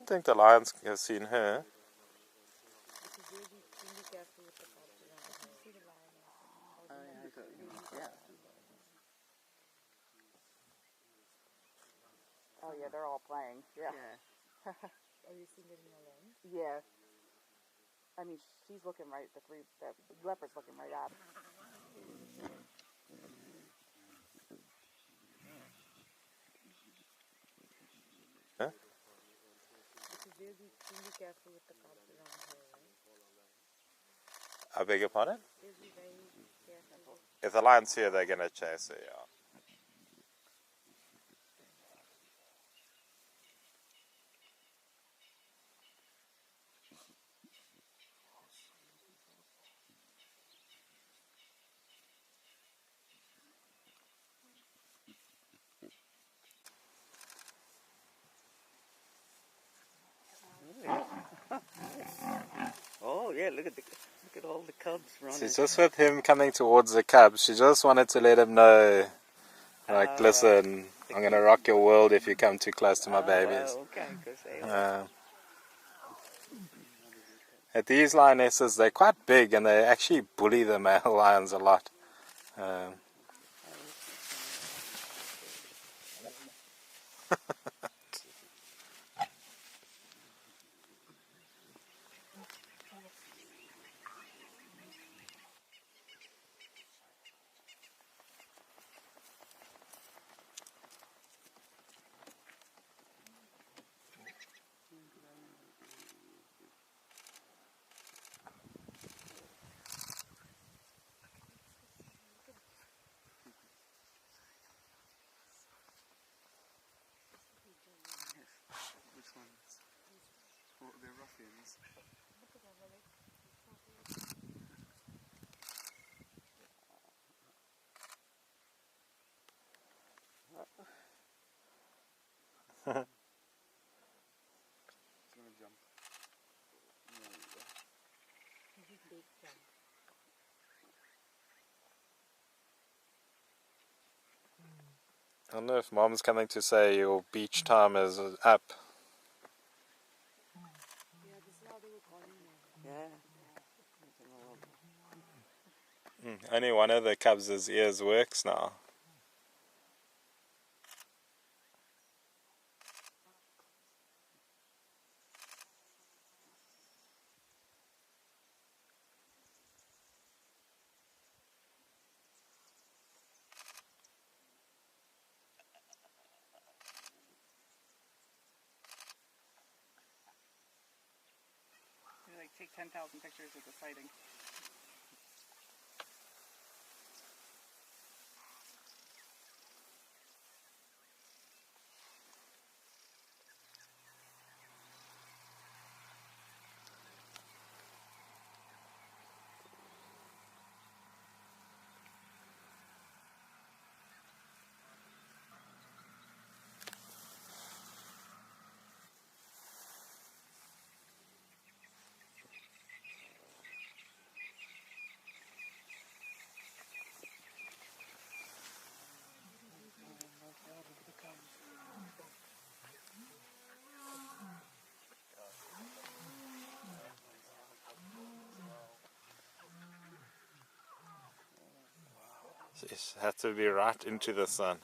think the lions have seen her. Oh yeah, they're all playing. Yeah. Are you seeing it in your lens? Yeah. I mean, she's looking right. The leopard's looking right at her. Huh? Because they'll be careful with the cubs around here, right? I beg your pardon? They'll be very careful. If the lion's here, they're going to chase her, yeah. Oh yeah, look at all the cubs running. She's just with him coming towards the cubs. She just wanted to let him know, like, listen, I'm going to rock your world if you come too close to my babies. Okay, These lionesses, they're quite big and they actually bully the male lions a lot. Which ones? Oh, they're ruffians. It's gonna jump. I don't know if Mom's coming to say your beach time is up. Yeah, this is how they were calling me. Yeah. Only one of the cubs' ears works now. They like take 10,000 pictures of the sighting. It had to be right into the sun.